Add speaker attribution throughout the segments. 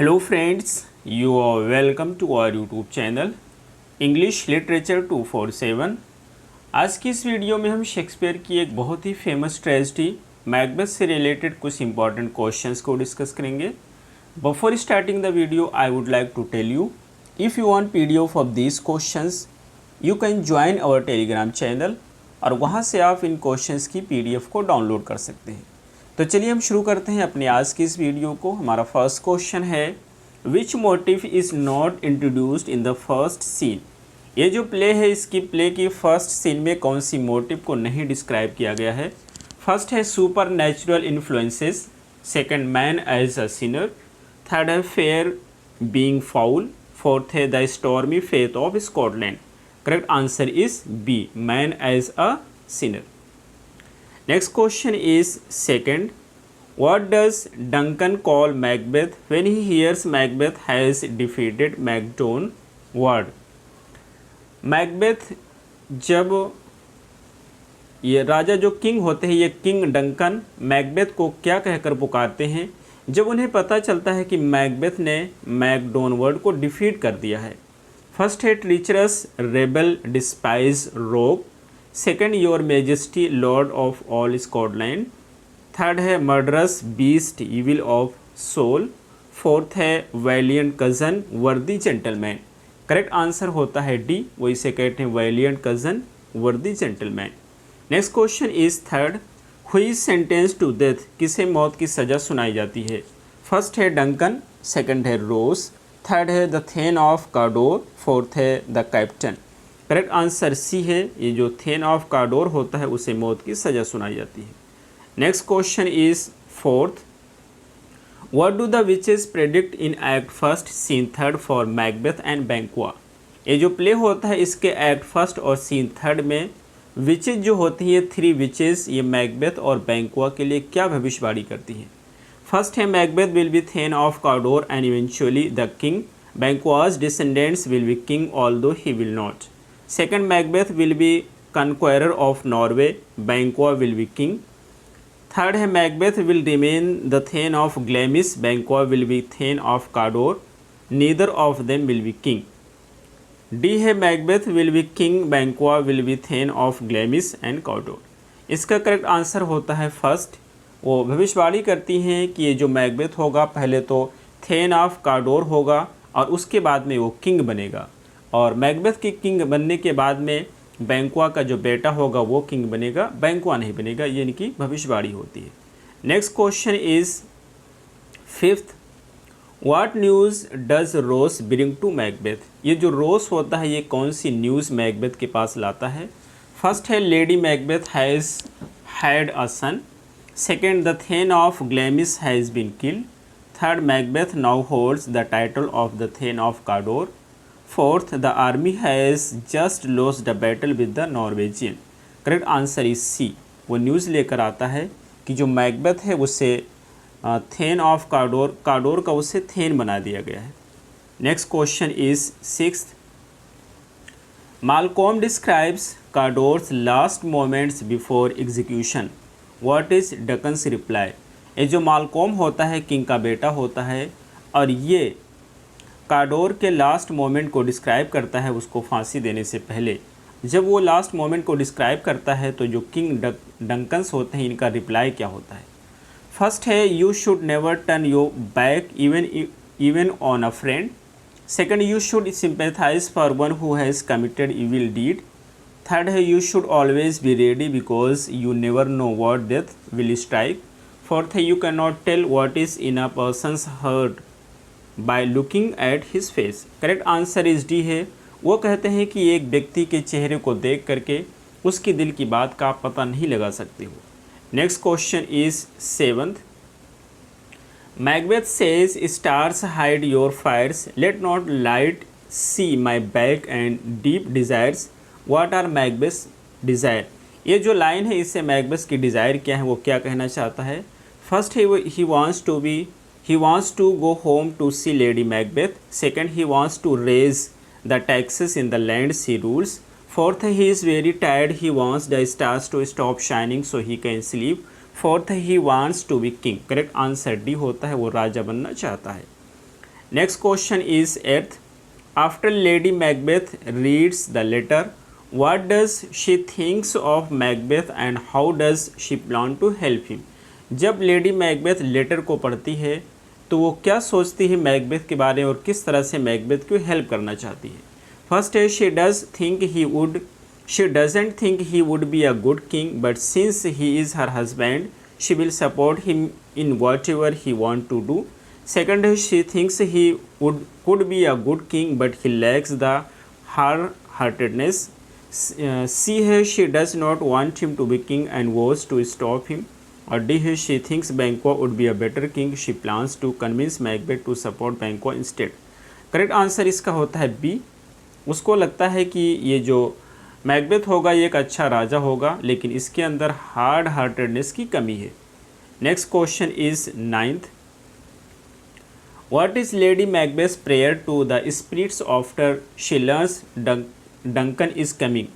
Speaker 1: Hello friends, you are welcome to our YouTube channel English literature 247। आज की इस video में हम शेक्सपियर की एक बहुत ही फेमस ट्रेजेडी मैकबेथ से रिलेटेड कुछ इंपॉर्टेंट क्वेश्चंस को डिस्कस करेंगे। Before starting the video I would like to tell you, if you want PDF of these questions you can join our Telegram channel और वहाँ से आप इन क्वेश्चंस की पीडीएफ को डाउनलोड कर सकते हैं। तो चलिए हम शुरू करते हैं अपने आज की इस वीडियो को। हमारा फर्स्ट क्वेश्चन है, which motive is not introduced in the first scene. ये जो प्ले है, इसकी प्ले की फर्स्ट सीन में कौन सी मोटिव को नहीं डिस्क्राइब किया गया है। फर्स्ट है supernatural influences, second man as a sinner, third है फेयर बीइंग फाउल, फोर्थ है the stormy faith of Scotland. Correct answer is B, man as a sinner. Next question is second. What does Duncan call Macbeth when he hears Macbeth has defeated MacDonald? Macbeth जब ये राजा जो king होते हैं, ये king Duncan Macbeth को क्या कहकर पुकारते हैं जब उन्हें पता चलता है कि मैकबेथ ने मैकडोनवर्ड को डिफीट कर दिया है। फर्स्ट है treacherous rebel despise rogue, second your majesty lord of all Scotland, third है murderous beast evil of soul, fourth है valiant cousin worthy gentleman. Correct answer होता है डी, वो इसे कहते हैं valiant cousin worthy gentleman. Next question is third, who is sentence to death, किसे मौत की सज़ा सुनाई जाती है। फर्स्ट है डंकन, सेकेंड है रोज, थर्ड है the thane of Cawdor, fourth है the captain. Correct answer C है, ये जो थेन ऑफ कार्डोर होता है उसे मौत की सज़ा सुनाई जाती है। Next question is fourth, what do the witches predict in act first scene third for Macbeth and Banquo. ये जो प्ले होता है इसके एक्ट फर्स्ट और सीन थर्ड में विचेस जो होती है, थ्री विचेस, ये मैकबेथ और बैंक्वा के लिए क्या भविष्यवाणी करती हैं। फर्स्ट है Macbeth will be thane of Cawdor and eventually the king, Banquo's descendants will be king although he will not. Second, Macbeth will be conqueror of Norway, Banquo will be king. Third है Macbeth will remain the Thane of Glamis, Banquo will be Thane of Cawdor. Neither of them will be king. D है Macbeth will be king, Banquo will be Thane of Glamis and Cawdor. इसका correct answer होता है first. वो भविष्यवाणी करती हैं कि ये जो मैकबेथ होगा पहले तो थेन ऑफ कार्डोर होगा और उसके बाद में वो किंग बनेगा, और मैकबेथ के किंग बनने के बाद में बैंक्वा का जो बेटा होगा वो किंग बनेगा, बैंक्वा नहीं बनेगा, ये इनकी भविष्यवाणी होती है। Next question is fifth, what news does Ross bring to Macbeth. ये जो रोस होता है ये कौन सी न्यूज़ मैकबेथ के पास लाता है। फर्स्ट है lady Macbeth has had a son, second the thane of Glamis has been killed, third Macbeth now holds the title of the thane of Cawdor, fourth the army has just lost the battle with the Norwegian. Correct answer is C, वो news लेकर आता है कि जो Macbeth है उससे then of कार्डोर, कार्डोर का उससे थेन बना दिया गया है। Next question is sixth, Malcolm describes Cawdor's last moments before execution, what is Duncan's reply. ये जो मालकॉम होता है किंग का बेटा होता है और ये कार्डोर के लास्ट मोमेंट को डिस्क्राइब करता है उसको फांसी देने से पहले। जब वो लास्ट मोमेंट को डिस्क्राइब करता है तो जो किंग डंकन्स होते हैं इनका रिप्लाई क्या होता है। फर्स्ट है you should never turn your back even on a friend, second you should sympathize for one who has committed evil deed, third है you should always be ready because you never know what death will strike, fourth है you can not tell what is in a person's heart by looking at his face. Correct answer is D है, वो कहते हैं कि एक व्यक्ति के चेहरे को देख करके उसके दिल की बात का आप पता नहीं लगा सकते हो। Next question is seventh, Macbeth says stars hide your fires, let not light see my back and deep desires, what are Macbeth desire. ये जो लाइन है इससे मैकबेथ की डिज़ायर क्या है, वो क्या कहना चाहता है। फर्स्ट है he wants to go home to see Lady Macbeth. Second, he wants to raise the taxes in the land she rules. Fourth, he is very tired. He wants the stars to stop shining so he can sleep. Fourth, he wants to be king. Correct answer D होता है, वो राजा बनना चाहता है। Next question is eighth. After lady Macbeth reads the letter, what does she thinks of Macbeth and how does she plan to help him. जब lady Macbeth letter को पढ़ती है तो वो क्या सोचती है मैकबेथ के बारे में और किस तरह से मैकबेथ को हेल्प करना चाहती है। फर्स्ट है she doesn't think he would be a good king, but since he is her husband she will support him in whatever he want to do. Second है she thinks he could be a good king but he lacks the heartedness. C है she does not want him to be king and wants to stop him। और D है she thinks Banquo would be a better king, she plans to convince Macbeth to support Banquo instead। Correct answer इसका होता है B। उसको लगता है कि ये जो मैकबेथ होगा ये एक अच्छा राजा होगा, लेकिन इसके अंदर हार्ड हार्टेडनेस की कमी है। Next question is 9th। What is lady Macbeth prayer to the spirits after she learns Duncan is coming.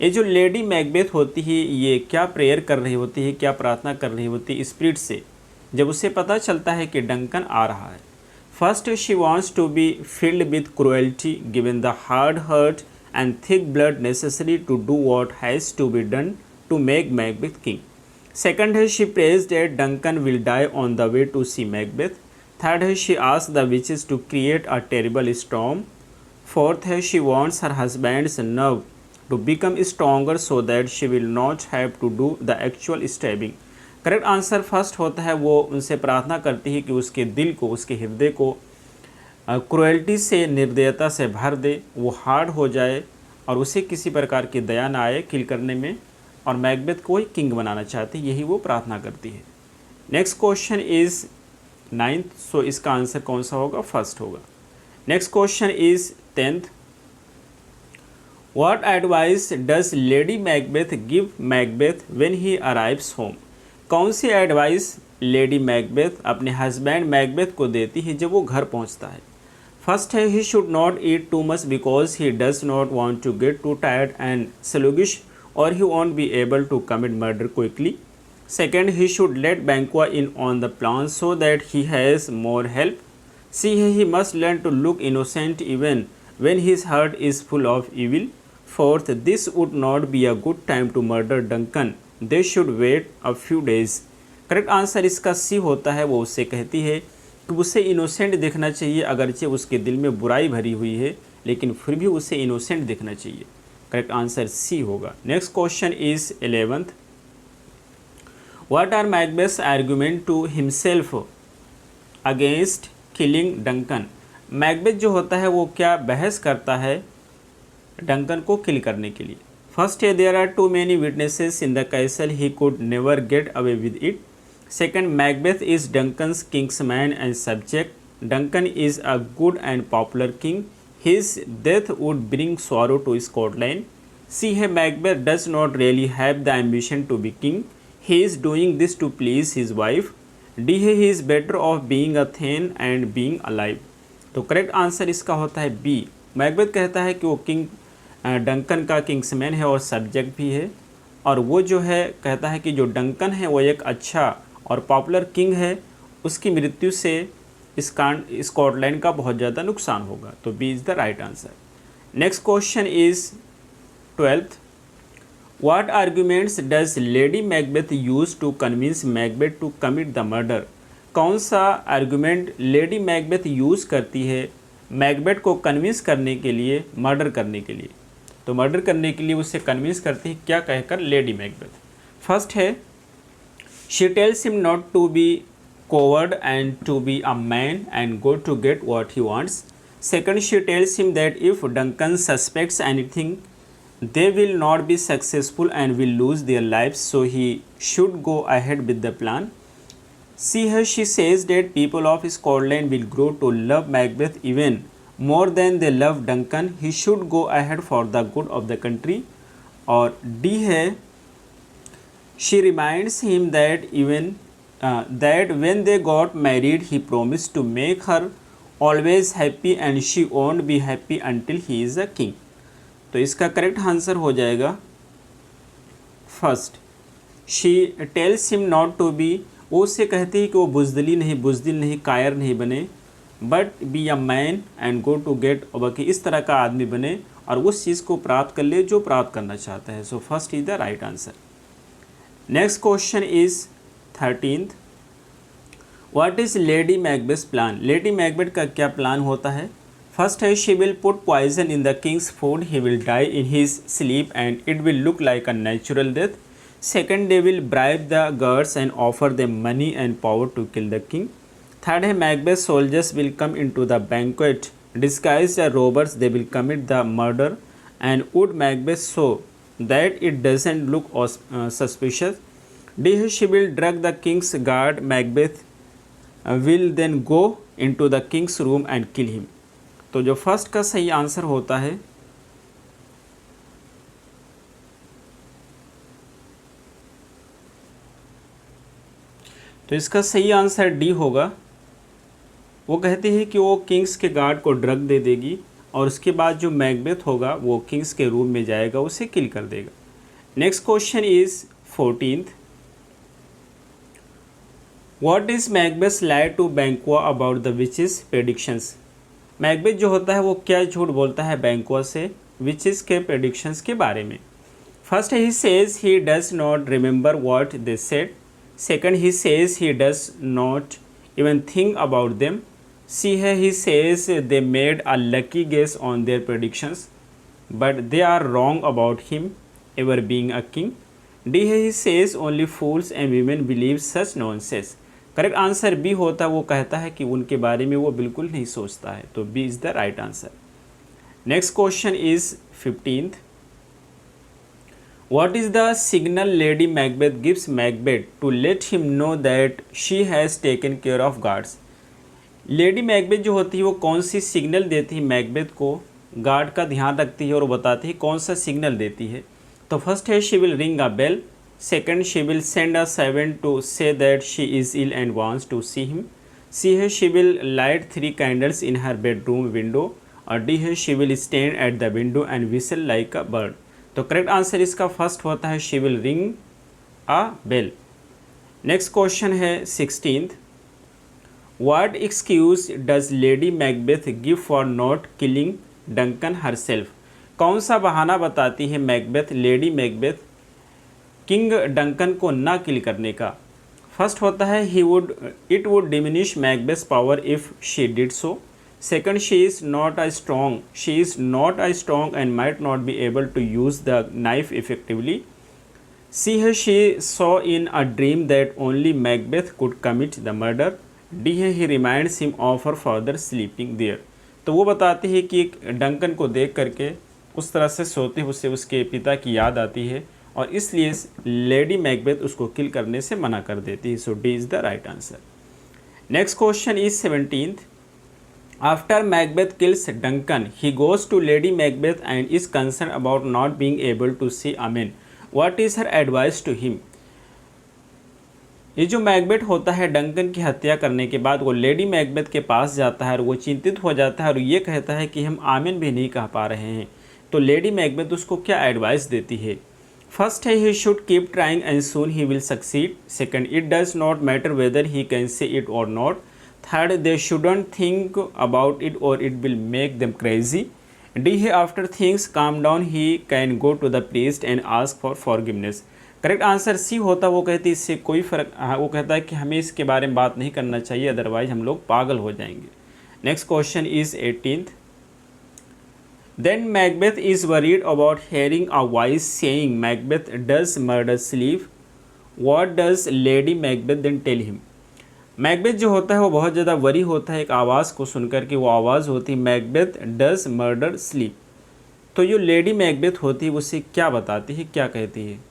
Speaker 1: ये जो लेडी मैकबेथ होती है ये क्या प्रेयर कर रही होती है, क्या प्रार्थना कर रही होती है स्पिरिट से जब उसे पता चलता है कि डंकन आ रहा है। First she wants to be filled with cruelty given the hard heart and thick blood necessary to do what has to be done to make Macbeth king. Second है she prays that Duncan will die on the way to see Macbeth. Third है she asks the witches to create a terrible storm. Fourth है she wants her husband's nerve to become stronger so that she will not have to do the actual stabbing. Correct answer first होता है, वो उनसे प्रार्थना करती है कि उसके दिल को, उसके हृदय को क्रुएल्टी से, निर्दयता से भर दे, वो हार्ड हो जाए और उसे किसी प्रकार की दया ना आए किल करने में, और मैकबेथ को ही किंग बनाना चाहती है, यही वो प्रार्थना करती है। नेक्स्ट क्वेश्चन इज 9th, सो इसका आंसर कौन सा होगा, फर्स्ट होगा। Next question is 10th। What advice does Lady Macbeth give Macbeth when he arrives home? कौन सी एडवाइस लेडी मैकबेथ अपने हस्बैंड मैकबेथ को देती है जब वो घर पहुंचता है। फर्स्ट है he should not eat too much because he does not want to get too tired and sluggish or he won't be able to commit murder quickly. Second, he should let Banquo in on the plan so that he has more help. See, he must learn to look innocent even when his heart is full of evil. Fourth, this would not be a good time to murder Duncan. They should wait a few days. Correct answer इसका C होता है, वो उससे कहती है कि उसे innocent दिखना चाहिए, अगरचे उसके दिल में बुराई भरी हुई है लेकिन फिर भी उसे इनोसेंट दिखना चाहिए। करेक्ट आंसर सी होगा। Next question is 11th। What are Macbeth's argument to himself against killing Duncan. Macbeth जो होता है वो क्या बहस करता है डंकन को किल करने के लिए। फर्स्ट है there are too many witnesses in the castle he could never get away with it. Second, Macbeth is Duncan's kinsman and subject. Duncan is a good and popular king, his death would bring sorrow to Scotland. C है Macbeth does not really have the ambition to be king, he is doing this to please his wife. D है he is better off being a thane and being alive. तो correct answer इसका होता है B. Macbeth कहता है कि वो king Duncan का किंग्समैन है और सब्जेक्ट भी है, और वो जो है कहता है कि जो डंकन है वो एक अच्छा और पॉपुलर किंग है, उसकी मृत्यु से स्कॉटलैंड का बहुत ज़्यादा नुकसान होगा। तो B is the right answer. Next question is 12th। What arguments does lady Macbeth use to convince Macbeth to commit the murder. कौन सा आर्ग्यूमेंट लेडी मैकबेथ यूज़ करती है मैकबेथ को कन्विंस करने के लिए मर्डर करने के लिए। तो मर्डर करने के लिए उसे कन्विंस करती है क्या कहकर लेडी मैकबेथ। फर्स्ट है she tells him not to be coward and to be a man and go to get what he wants. Second, she tells him that if Duncan suspects anything they will not be successful and will lose their lives, so he should go ahead with the plan. See her, she says that people of Scotland will grow to love Macbeth even more than they love Duncan. He should go ahead for the good of the country. और D है she reminds him that even that when they got married he promised to make her always happy and she won't be happy until he is a king. तो इसका correct answer हो जाएगा first. She tells him not to be, वो उससे कहती है कि वो बुजदिल नहीं, कायर नहीं बने, but be a man and go to get, और बाकी इस तरह का आदमी बने और उस चीज़ को प्राप्त कर ले जो प्राप्त करना चाहता है। So first is the right answer. Next question is 13th, what is lady Macbeth plan? Lady Macbeth का क्या प्लान होता है? फर्स्ट है she will put poison in the king's food, he will die in his sleep and it will look like a natural death. Second, they will bribe the guards and offer them money and power to kill the king. Third है Macbeth soldiers will come into the banquet disguised as robbers, they will commit the murder and would Macbeth so that it doesn't look suspicious. D, she will drug the king's guard, Macbeth will then go into the king's room and kill him. तो जो first का सही answer होता है तो इसका सही answer D होगा। वो कहती है कि वो किंग्स के गार्ड को ड्रग दे देगी और उसके बाद जो मैकबेथ होगा वो किंग्स के रूम में जाएगा, उसे किल कर देगा। Next question is 14th, what is Macbeth lie to Banquo about the witches predictions? Macbeth जो होता है वो क्या झूठ बोलता है बैंक्वा से विचेस के प्रेडिक्शंस के बारे में? First he says he does not remember what they said. Second, he says he does not even think about them. C है, he says they made a lucky guess on their predictions but they are wrong about him ever being a king. D है, he says only fools and women believe such nonsense. Correct answer B होता है, वो कहता है कि उनके बारे में वो बिल्कुल नहीं सोचता है, तो B is the right answer. Next question is 15th, what is the signal Lady Macbeth gives Macbeth to let him know that she has taken care of guards? Lady Macbeth जो होती है वो कौन सी सिग्नल देती है Macbeth को, guard का ध्यान रखती है और बताती है कौन सा सिग्नल देती है? तो फर्स्ट है she will ring a bell. Second, she will send a servant to say that she is ill and wants to see him. C है, she will light 3 candles in her bedroom window. और D है, she will stand at the window and whistle like a bird. तो correct answer इसका first होता है she will ring a bell. Next question है 16th, What excuse does Lady Macbeth give for not killing Duncan herself? कौन सा बहाना बताती है Macbeth, lady Macbeth, king Duncan को ना किल करने का? फर्स्ट होता है it would diminish Macbeth's power if she did so. Second, she is not a strong and might not be able to use the knife effectively. C है, she saw in a dream that only Macbeth could commit the murder. D है, he reminds him of her father sleeping there. तो वो बताती है कि Duncan को देख करके उस तरह से सोते हुए उससे उसके पिता की याद आती है और इसलिए लेडी मैकबेथ उसको किल करने से मना कर देती है। So D is the right answer. Next question is 17th, after Macbeth kills Duncan he goes to lady Macbeth and is concern about not being able to see amen, what is her advice to him? ये जो Macbeth होता है Duncan की हत्या करने के बाद वो लेडी मैकबेथ के पास जाता है और वो चिंतित हो जाता है और ये कहता है कि हम आमीन भी नहीं कह पा रहे हैं। तो लेडी मैकबेथ उसको क्या एडवाइस देती है? फर्स्ट है, he should keep trying and soon he will succeed. Second, it does not matter whether he can say it or not. Third, they shouldn't think about it or it will make them crazy. D है, after things calm down he can go to the priest and ask for forgiveness. Correct answer C होता, वो कहती इससे कोई फ़र्क, वो कहता है कि हमें इसके बारे में बात नहीं करना चाहिए, अदरवाइज हम लोग पागल हो जाएंगे। Next question is 18th, then Macbeth is worried about hearing a voice saying Macbeth does murder sleep, what does lady Macbeth then tell him? Macbeth जो होता है वो बहुत ज़्यादा वरी होता है एक आवाज़ को सुनकर के, वो आवाज़ होती है मैकबेथ डज मर्डर स्लीप। तो जो लेडी मैकबेथ होती है उससे क्या बताती है, क्या कहती है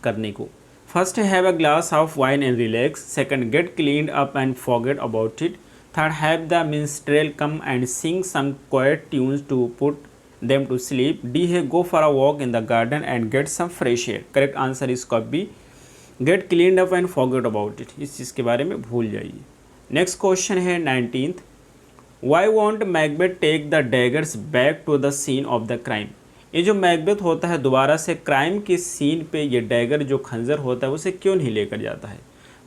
Speaker 1: करने को? First, have a glass of wine and relax. Second, get cleaned up and forget about it. Third, have the minstrel come and sing some quiet tunes to put them to sleep. D है, go for a walk in the garden and get some fresh air. Correct answer इसका B, get cleaned up and forget about it, इस चीज़ के बारे में भूल जाइए। Next question है 19th, why won't Macbeth take the daggers back to the scene of the crime? ये जो मैकबेथ होता है दोबारा से क्राइम के सीन पे ये डैगर जो खंजर होता है उसे क्यों नहीं लेकर जाता है?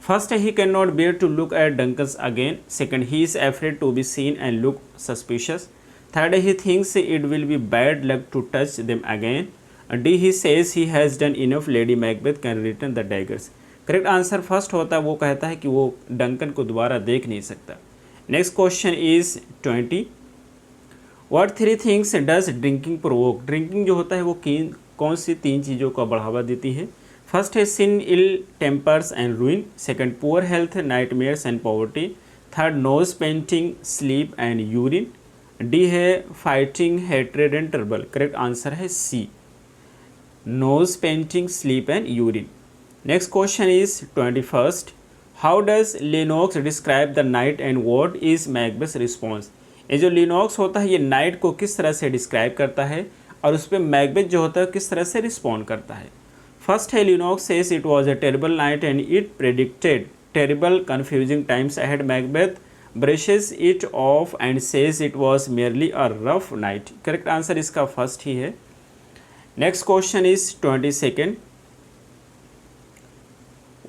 Speaker 1: First he can not bear to look at Duncan's again, second he is afraid to be seen and look suspicious, third he thinks it will be bad luck to touch them again, D he says he has done enough, lady Macbeth can return the daggers. Correct answer first होता है, वो कहता है कि वो Duncan को दोबारा देख नहीं सकता। Next question is 20, what three things does drinking provoke. Drinking जो होता है वो कौन सी तीन चीज़ों का बढ़ावा देती है। फर्स्ट है sin, ill tempers and ruin, second poor health, nightmares and poverty, third nose painting, sleep and urine, D है fighting, hatred and trouble. Correct answer है C, nose painting, sleep and urine. Next question is 21st, how does Lennox describe the night and what is Macbeth response. ये जो लिनोक्स होता है ये night को किस तरह से डिस्क्राइब करता है और उस पर मैकबेथ जो होता है किस तरह से रिस्पॉन्ड करता है। फर्स्ट है Lennox says it was a terrible night and it predicted terrible confusing times ahead, Macbeth brushes it off and says it was merely a rough night. Correct answer इसका फर्स्ट ही है। Next question is 22nd,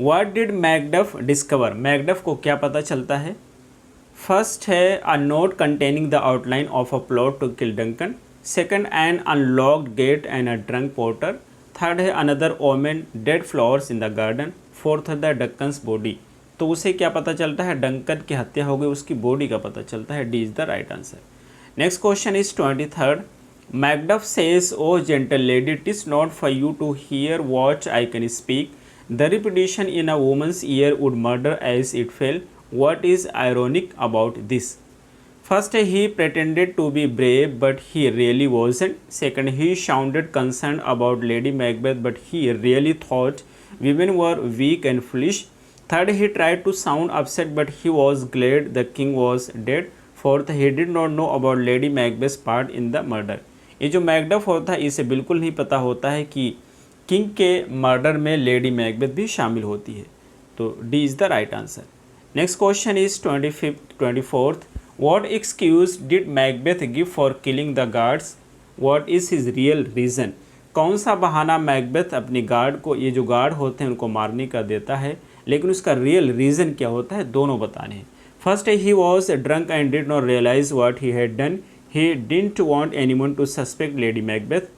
Speaker 1: what did Macduff discover. Macduff को क्या पता चलता है। First है a note containing the outline of a plot to kill Duncan, second an unlocked gate and a drunk porter, third है another omen dead flowers in the garden, fourth है the Duncan's body. तो उसे क्या पता चलता है, Duncan की हत्या हो गई उसकी बॉडी का पता चलता है, D is the right answer. Next question is 23rd, Macduff says O gentle lady it is not for you to hear what I can speak, the repetition in a woman's ear would murder as it fell, what is ironic about this। First he pretended to be brave but he really wasn't, second he sounded concerned about Lady Macbeth but he really thought women were weak and foolish, third he tried to sound upset but he was glad the king was dead, fourth he did not know about Lady Macbeth's part in the murder। ये जो Macduff होता है इसे बिल्कुल नहीं पता होता है कि किंग के मर्डर में लेडी मैकबेथ भी शामिल होती है, तो D is the right answer. Next question is 24th, what excuse did Macbeth give for killing the guards, what is his real reason। कौन सा बहाना मैकबेथ अपनी गार्ड को, ये जो गार्ड होते हैं उनको मारने का देता है, लेकिन उसका रियल रीज़न क्या होता है दोनों बताने हैं। First he was drunk and did not realise what he had done, he didn't want anyone to suspect Lady Macbeth,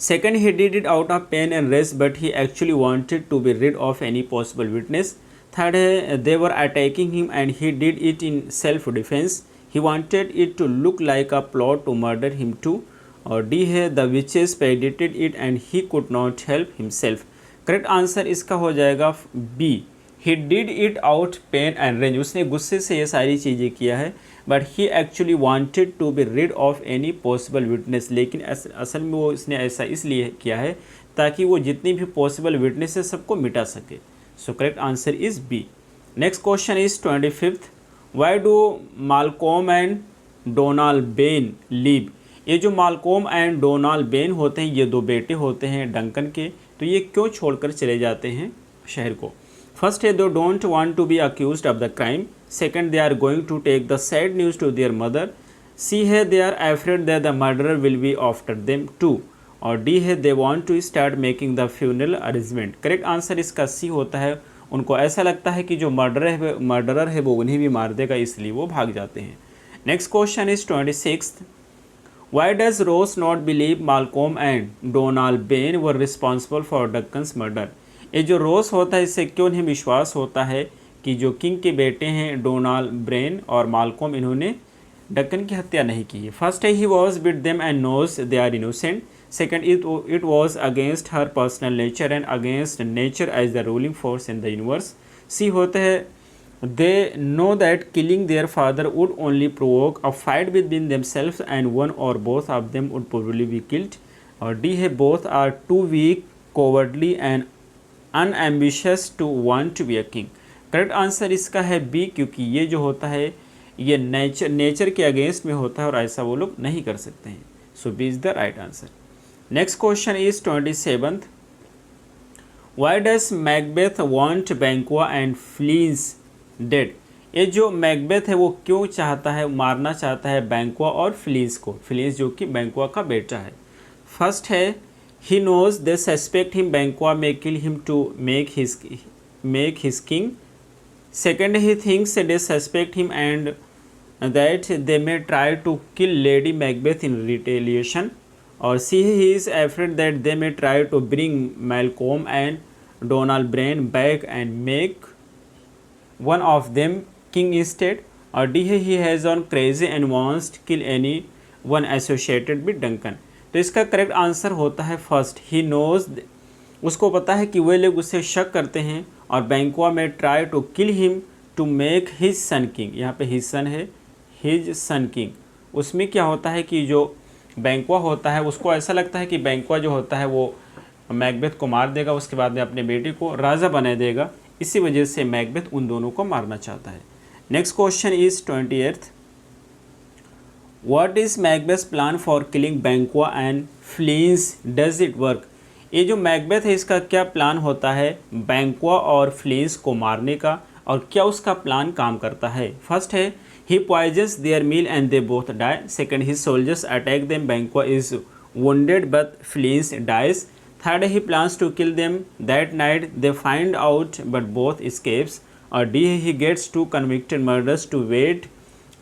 Speaker 1: second he did it out of pain and rest but he actually wanted to be rid of any possible witness, third है they were attacking him and he did it in self defence, he wanted it to look like a plot to murder him too, और D है the witches predicted it and he could not help himself. Correct answer इसका हो जाएगा B, he did it out pain and range. उसने गुस्से से ये सारी चीज़ें किया है but he actually wanted to be rid of any possible witness, लेकिन असल में वो इसने ऐसा इसलिए किया है ताकि वो जितनी भी पॉसिबल विटनेस है सबको मिटा सके। So correct answer is B. Next question is 25th, why do Malcolm and Donalbain leave. ये जो मालकोम एंड डोनाल्ड बेन होते हैं ये दो बेटे होते हैं डंकन के, तो ये क्यों छोड़कर चले जाते हैं शहर को। फर्स्ट है they don't want to be accused of the crime, second they are going to take the sad news to their mother, C है they are afraid that the murderer will be after them too, और D है they want to start making the funeral arrangement. Correct answer इसका C होता है, उनको ऐसा लगता है कि जो मर्डरर है वो उन्हें भी मार देगा इसलिए वो भाग जाते हैं। Next question is 26th, why does Ross not believe Malcolm and Donalbain were responsible for Duncan's murder. ये जो रोस होता है इससे क्यों नहीं विश्वास होता है कि जो किंग के बेटे हैं डोनाल्ड ब्रेन और मालकोम इन्होंने डक्कन की हत्या नहीं की है। फर्स्ट है he was bit them and knows they are innocent, second it was against her personal nature and against nature as the ruling force in the universe, C होते हैं they know that killing their father would only provoke a fight between themselves and one or both of them would probably be killed, और D है both are too weak cowardly and unambitious to want to be a king. Correct answer इसका है B, क्योंकि ये जो होता है ये नेचर के अगेंस्ट में होता है और ऐसा वो लोग नहीं कर सकते हैं। So B is the right answer. Next question is 27th, why does Macbeth want Banquo and Fleance dead. ये जो मैकबेथ है वो क्यों चाहता है, मारना चाहता है बैंक्वा और फ्लीस को, फ्लीस जो कि बैंक्वा का बेटा है। फर्स्ट है he knows they suspect him Banquo may kill him to make his make his king. Second, he thinks they suspect him and that they may try to kill Lady Macbeth in retaliation. Or C, he is afraid that they may try to bring Malcolm and Donald Brain back and make one of them king instead. Or D, he has gone crazy and wants to kill anyone associated with Duncan. तो इसका correct answer होता है first, he knows, उसको पता है कि वे लोग उससे शक करते हैं और बैंक्वा में try to kill him to make his son king. यहाँ पे हिज सन है, हिज सन किंग। उसमें क्या होता है कि जो बैंक्वा होता है उसको ऐसा लगता है कि बैंक्वा जो होता है वो मैकबेथ को मार देगा, उसके बाद में अपने बेटे को राजा बना देगा। इसी वजह से मैकबेथ उन दोनों को मारना चाहता है। Next question is 28th, what is Macbeth plan for killing Banquo and Fleance, does it work. ये जो मैकबेथ है इसका क्या प्लान होता है बैंक्वा और फ्लींस को मारने का, और क्या उसका प्लान काम करता है। फर्स्ट है he poisons their meal and they both die. Second, his soldiers attack them, Banquo is wounded but flees, dies. Third, he plans to kill them that night, they find out but both escapes. Or D, he gets two convicted murderers to wait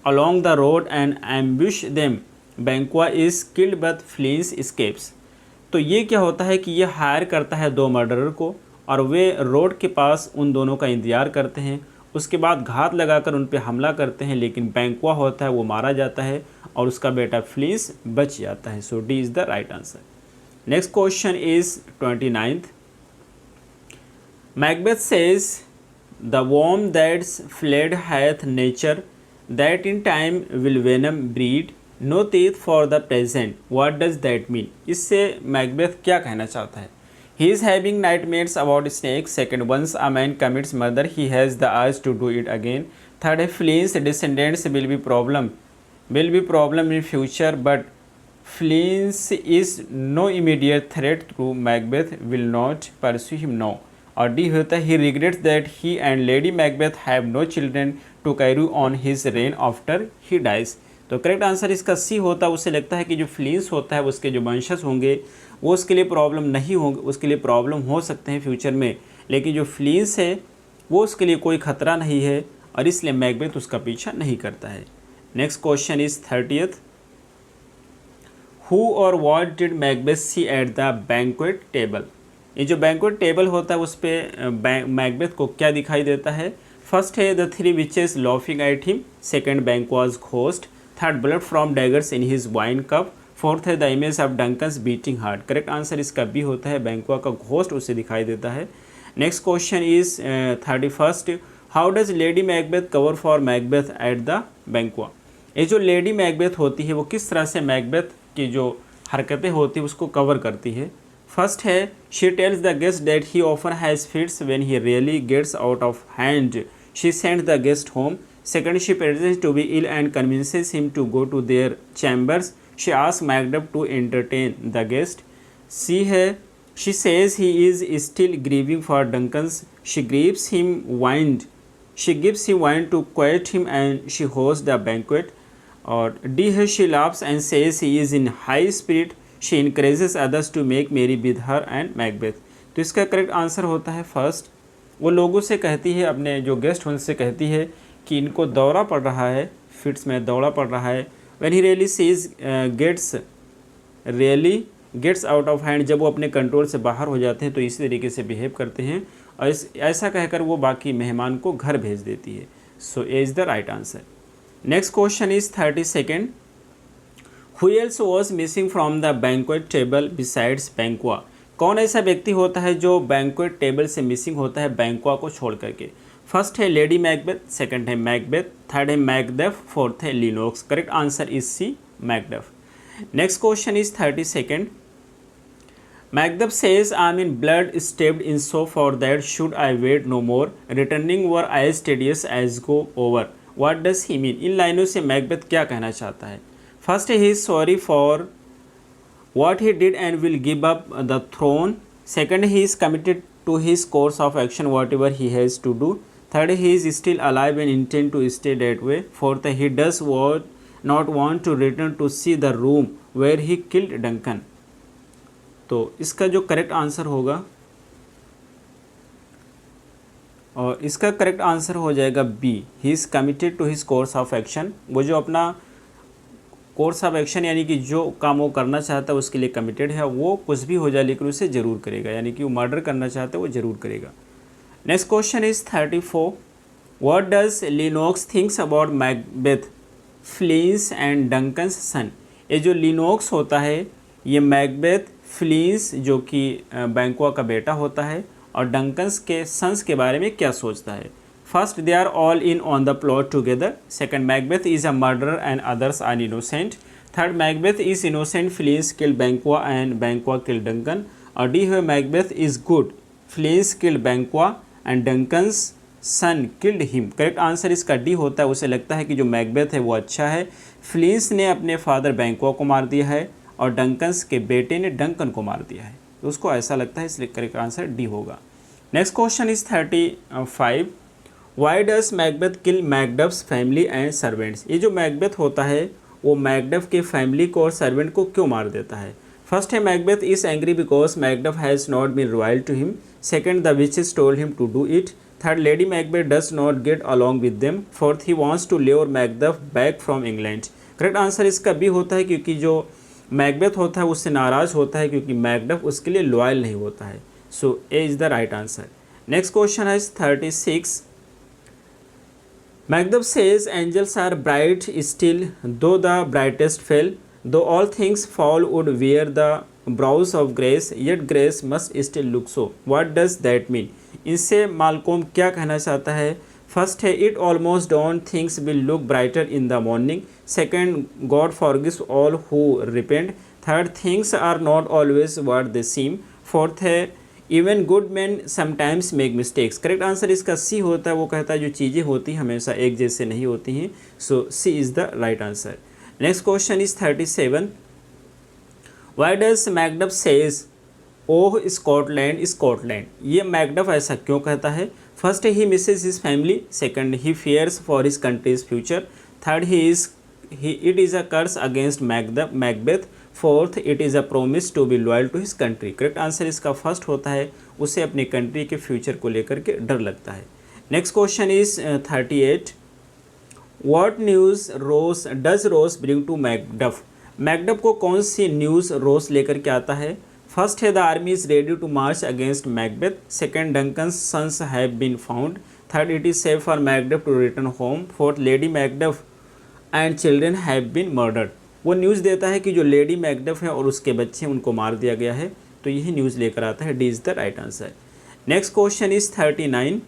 Speaker 1: along the road and ambush them, Banquo is killed but flees, escapes. तो ये क्या होता है कि ये higher करता है दो मर्डरर को और वे रोड के पास उन दोनों का इंतज़ार करते हैं, उसके बाद घात लगाकर उन पर हमला करते हैं, लेकिन बैंक्वा होता है वो मारा जाता है और उसका बेटा फ्लीस बच जाता है। So D is the right answer. Next question is 29th, Macbeth says the worm that's fled hath nature that in time will venom breed, no teeth for the present, what does that mean. इससे Macbeth क्या कहना चाहता है। He is having nightmares about snakes. Second, once a man commits murder, he has the urge to do it again. Third, Flea's descendants will be problem in future, but Flea's is no immediate threat to Macbeth, will not pursue him now. और D होता है he regrets that he and Lady Macbeth have no children to carry on his reign after he dies. तो correct answer इसका C होता है। उसे लगता है कि जो फ्लींस होता है उसके जो वंशज होंगे वो उसके लिए प्रॉब्लम नहीं होंगे, उसके लिए प्रॉब्लम हो सकते हैं फ्यूचर में, लेकिन जो फ्लींस है वो उसके लिए कोई खतरा नहीं है और इसलिए मैकबेथ उसका पीछा नहीं करता है। Next question is 30th, who or what did Macbeth see at the banquet table. ये जो बैंक्वेट टेबल होता है उस पर मैकबेथ को क्या दिखाई देता है। फर्स्ट है the three witches laughing at him, second Banquo's ghost, third blood from daggers in his wine cup, fourth है the image of Duncan's beating heart. Correct answer इसका बी होता है, बैंक्वा का घोस्ट उसे दिखाई देता है। Next question is 31st, how does lady Macbeth cover for Macbeth at the Banquo. ये जो लेडी मैकबेथ होती है वो किस तरह से मैकबेथ की जो हरकतें होती है उसको कवर करती है। फर्स्ट है she tells the guest that he often has fits when he really gets out of hand, she send the guest home. Second, she pretends to be ill and convinces him to go to their chambers. She asks Macbeth to entertain the guest. C है she says he is still grieving for Duncan's. She gives him wine. She gives him wine to quiet him and she hosts the banquet. और D है she laughs and says he is in high spirit. She encourages others to make merry with her and Macbeth. तो इसका correct answer होता है first, वो लोगों से कहती है, अपने जो गेस्ट उनसे कहती है कि इनको दौरा पड़ रहा है, फिट्स में दौरा पड़ रहा है। When he really sees gets out of hand, जब वो अपने कंट्रोल से बाहर हो जाते हैं तो इसी तरीके से बिहेव करते हैं और ऐसा कहकर वो बाकी मेहमान को घर भेज देती है। So A is the right answer. Next question is 32nd, who else was missing from the banquet table besides Banquo. कौन ऐसा व्यक्ति होता है जो बैंक्वेट टेबल से मिसिंग होता है बैंक्वा को छोड़ करके। फर्स्ट है लेडी मैकबेथ, सेकंड है मैकबेथ, थर्ड है मैकडेफ, फोर्थ है Lennox. Correct answer is C, Macduff. Next question is 32nd, Macduff says I am in blood stepped in so far that should I wade no more, returning were as tedious as go over, what does he mean. इन लाइनों से Macbeth क्या कहना चाहता है। First है he is sorry for what he did and will give up the throne. Second, he is committed to his course of action whatever he has to do. Third, he is still alive and intend to stay that way. Fourth, he does not want to return to see the room where he killed Duncan. तो इसका जो correct answer होगा और इसका correct answer हो जाएगा B, he is committed to his course of action. वो जो अपना कोर्स ऑफ एक्शन यानी कि जो काम वो करना चाहता है उसके लिए कमिटेड है, वो कुछ भी हो जाए लेकिन उसे ज़रूर करेगा, यानी कि वो मर्डर करना चाहता है वो ज़रूर करेगा। Next question is 34, what does Lennox thinks about Macbeth, Fleance and Duncan's son. ये जो लिनोक्स होता है ये मैकबेथ, फ्लिंस जो कि बैंक्वा का बेटा होता है और डंकन्स के सन्स के बारे में क्या सोचता है। First, they are all in on the plot together. Second, Macbeth is a murderer and others are innocent. Third, Macbeth is innocent, Fleance killed Banquo and Banquo killed Duncan. और D है Macbeth is good, Fleance killed Banquo and Duncan's son killed him. Correct answer इसका D होता है। उसे लगता है कि जो मैकबेथ है वो अच्छा है, फ्लिंस ने अपने फादर बैंक्वा को मार दिया है और डंकन्स के बेटे ने डंकन को मार दिया है, तो उसको ऐसा लगता है, इसलिए करेक्ट आंसर डी होगा। Next question is 35, why does Macbeth kill Macduff's family and servants. ये जो मैकबेथ होता है वो मैकडफ के फैमिली को और सर्वेंट को क्यों मार देता है। फर्स्ट है, Macbeth is angry because Macduff has not been royal to him. Second, the witches told him to do it. Third, lady Macbeth does not get along with them. Fourth, he wants to lure Macduff back from England. Correct answer इसका B होता है, क्योंकि जो Macbeth होता है उससे नाराज़ होता है क्योंकि मैकडफ उसके लिए लॉयल नहीं होता है। So A is the right answer. Next question है 36, Macbeth says angels are bright still, though the brightest fell, though all things fall would wear the brows of grace, yet grace must still look so. What does that mean? इससे Malcolm क्या कहना चाहता है। First है, it almost dawn, things will look brighter in the morning. Second, God forgives all who repent. Third, things are not always what they seem. Fourth है, even good man sometimes make mistakes. Correct answer इसका C होता है। वो कहता है जो चीज़ें होती हैं हमेशा एक जैसे नहीं होती हैं। So C is the right answer. Next question is 37, why does Macduff says oh Scotland Scotland. ये मैकडफ ऐसा क्यों कहता है। First he misses his family. Second, he fears for his country's future. Third, it is a curse against Macbeth. Fourth, it is a promise to be loyal to his country. Correct answer इसका first होता है, उसे अपनी country के future को लेकर के डर लगता है। Next question is 38, what news Ross does Ross bring to Macduff. Macduff को कौन सी न्यूज़ रोस लेकर के आता है। फर्स्ट है, the army is ready to march against Macbeth. Second, Duncan's sons have been found. Third, it is safe for Macduff to return home. Fourth, lady Macduff and children have been murdered. वो news देता है कि जो lady Macduff है और उसके बच्चे हैं उनको मार दिया गया है, तो यही न्यूज़ लेकर आता है। D is the right answer. Next question is 39,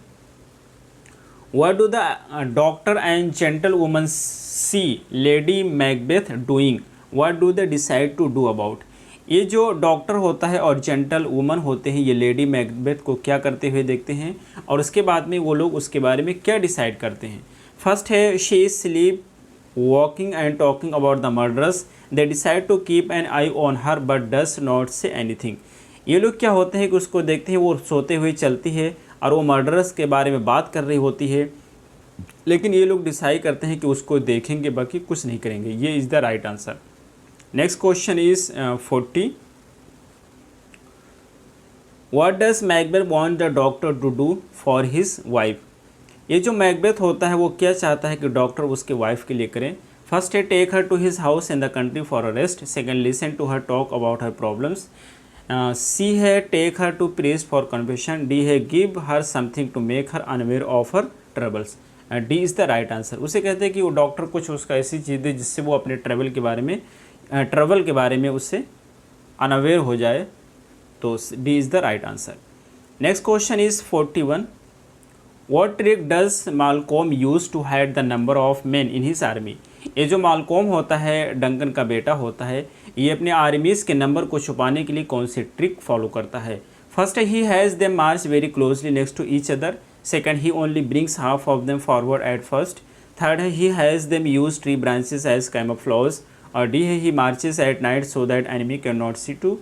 Speaker 1: what do the doctor and gentle woman see lady Macbeth doing, what do they decide to do about. ये जो डॉक्टर होता है और जेंटल वुमन होते हैं ये लेडी मैकबेथ को क्या करते हुए देखते हैं और उसके बाद में वो लोग उसके बारे में क्या डिसाइड करते हैं। फर्स्ट है, she is sleep walking and talking about the murderers. They decide to keep an eye on her but does not say anything. ये लोग क्या होते हैं कि उसको देखते हैं वो सोते हुए चलती है और वो मर्डरर्स के बारे में बात कर रही होती है, लेकिन ये लोग डिसाइड करते हैं कि उसको देखेंगे बाकी कुछ नहीं करेंगे। ये is the right answer. Next question is 40, what does Macbeth want the doctor to do for his wife. ये जो मैकबेथ होता है वो क्या चाहता है कि डॉक्टर उसके वाइफ के लिए करें। फर्स्ट है, take her to his house in the country for a rest. Second, listen to her talk about her problems. C है, take her to preach for confession. D है, give her something to make her unaware of her troubles. D is the right answer. उसे कहते हैं कि वो doctor कुछ उसका ऐसी चीज़ दे जिससे वो अपने ट्रबल के बारे में उससे अनअवेयर हो जाए, तो D is the right answer. Next question is 41, What trick does Malcolm use to hide the number of men in his army? ये जो मालकोम होता है डंकन का बेटा होता है, ये अपने आर्मीज़ के नंबर को छुपाने के लिए कौन सी ट्रिक फॉलो करता है। फर्स्ट है, he has them march very closely next to each other. Second, he only brings half of them forward at first. Third है, he has them use tree branches as camouflage. और D है, he marches at night so that enemy can not see to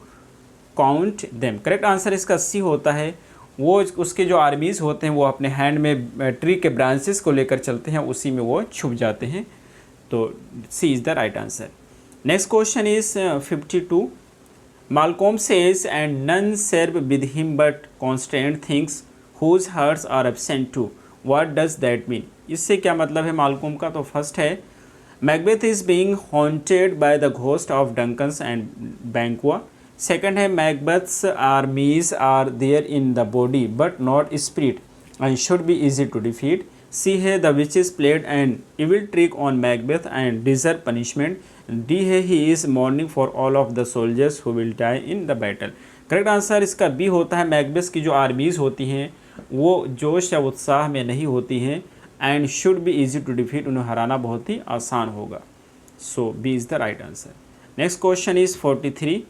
Speaker 1: count them. Correct answer इसका C होता है। वो उसके जो armies होते हैं वो अपने हैंड में ट्री के ब्रांचेस को लेकर चलते हैं, उसी में वो छुप जाते हैं, तो C is the right answer. Next question is 52, Malcolm says and none serve with him but constant things whose hearts are absent too. What does that mean? इससे क्या मतलब है मालकोम का? तो फर्स्ट है Macbeth is being haunted by the ghost of Duncan's and Banquo. Second है Macbeth's armies are there in the body but not spirit and should be easy to defeat. C है the witches played an evil trick on Macbeth and deserve punishment. D है he is mourning for all of the soldiers who will die in the battle. Correct answer इसका B होता है Macbeth की जो armies होती हैं वो जोश या उत्साह में नहीं होती हैं and should be easy to defeat, उन्हें हराना बहुत ही आसान होगा. So B is the right answer. Next question is 43.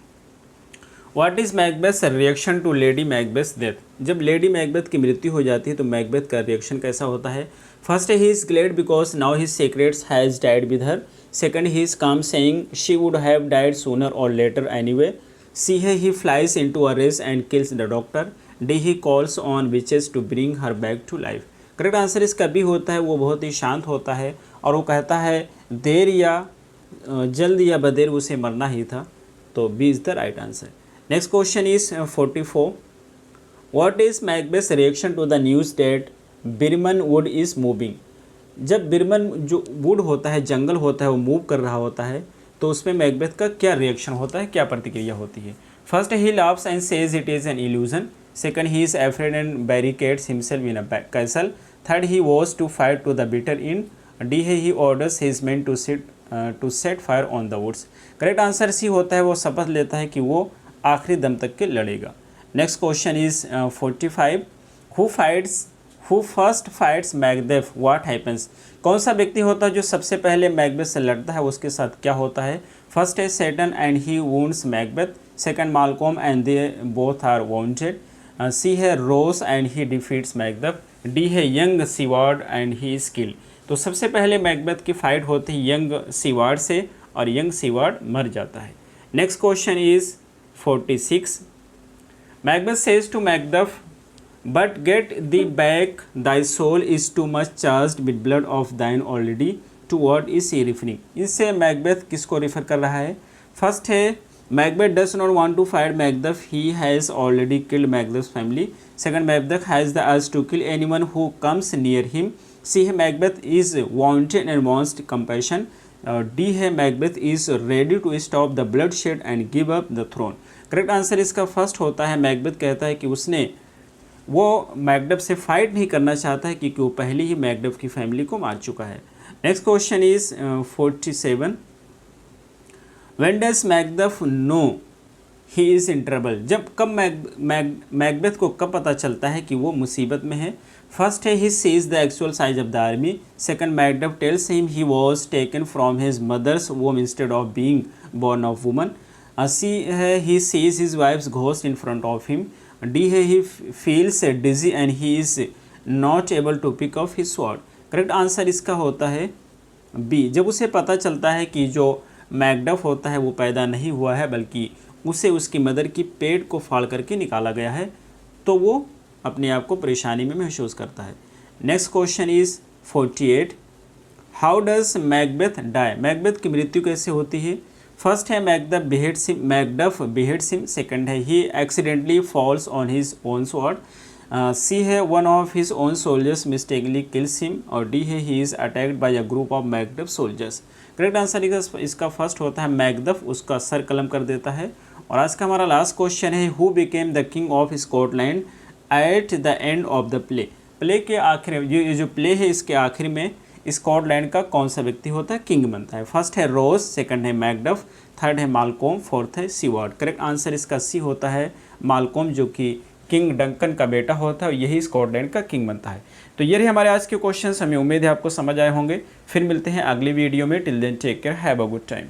Speaker 1: What is Macbeth's reaction to Lady Macbeth's death? जब लेडी मैकबेथ की मृत्यु हो जाती है तो मैकबेथ का रिएक्शन कैसा होता है? First he is glad because now his secrets has died with her. Second he is calm saying she would have died sooner or later anyway. C है he flies into a rage and kills the doctor. D he calls on witches to bring her back to life. Correct answer इसका B होता है, वो बहुत ही शांत होता है और वो कहता है देर या जल्द या बदेर उसे मरना ही था. तो B is the right answer. Next question is 44. What is Macbeth's reaction to the news that Birnam wood is moving? जब बिरमन जो वुड होता है, जंगल होता है, वो मूव कर रहा होता है तो उसमें मैकबेथ का क्या रिएक्शन होता है, क्या प्रतिक्रिया होती है? First he laughs and says it is an illusion. Second he is afraid and barricades himself in a castle. Third he was to fight to the bitter end. D है he orders his men to set fire on the woods. Correct answer C होता है, वो शपथ लेता है कि वो आखिरी दम तक के लड़ेगा. Next question is 45. Who first fights Macbeth what happens? कौन सा व्यक्ति होता है जो सबसे पहले मैकबेथ से लड़ता है, उसके साथ क्या होता है? फर्स्ट है Seyton and he wounds Macbeth. Second Malcolm and they both are wounded. C है Ross and he defeats Macbeth. D है young Siward and he is killed. तो सबसे पहले मैकबेथ की फाइट होती है यंग सीवार्ड से और यंग सीवार्ड मर जाता है. Next question is 46. Macbeth says to Macbeth but get thee back thy soul is too much charged with blood of thine already. To what is he referring? इससे Macbeth किसको refer कर रहा है? First है Macbeth does not want to fight Macbeth, he has already killed Macbeth's family. Second Macbeth has the urge to kill anyone who comes near him. C है Macbeth is wanted and wants compassion. D है Macbeth is ready to stop the bloodshed and give up the throne. Correct answer इसका first होता है, Macbeth कहता है कि उसने वो मैकबेथ से फाइट नहीं करना चाहता है क्योंकि वो पहले ही मैकबेथ की फैमिली को मार चुका है. Next question is 47. When does Macbeth know he is in trouble? जब कब मैकबेथ को कब पता चलता है कि वो मुसीबत में है? फर्स्ट है he sees the actual size of the army. Second Macbeth tells him he was taken from his mother's womb instead of being born of woman. C है he sees his wife's ghost in front of him. D है he feels dizzy and he is not able to pick up his sword. Correct answer इसका होता है B. जब उसे पता चलता है कि जो मैकबेथ होता है वो पैदा नहीं हुआ है बल्कि उसे उसकी मदर की पेट को फाड़ करके निकाला गया है, तो वो अपने आप को परेशानी में महसूस करता है. Next question is 48. How does Macbeth die? Macbeth की मृत्यु कैसे होती है? फर्स्ट है मैकबेथ बिहेड्स हिम. सेकंड है he accidentally falls on his own sword. C है one of his own soldiers mistakenly kills him. और डी है he is attacked by a group of Macbeth soldiers. Correct answer इसका first होता है, Macbeth उसका sir कलम कर देता है. और आज का हमारा लास्ट क्वेश्चन है who became the king of Scotland at the end of the play? Play के आखिर ये जो प्ले है इसके आखिर में स्कॉटलैंड का कौन सा व्यक्ति होता है, किंग बनता है? फर्स्ट है रोज, सेकंड है मैकबेथ, थर्ड है मालकोम, फोर्थ है सीवार्ड. करेक्ट आंसर इसका सी होता है, मालकोम, जो कि किंग डंकन का बेटा होता है और यही स्कॉटलैंड का किंग बनता है. तो ये रहे हमारे आज के क्वेश्चंस. हमें उम्मीद है आपको समझ आए होंगे. फिर मिलते हैं अगली वीडियो में. Till then take care, have a good time.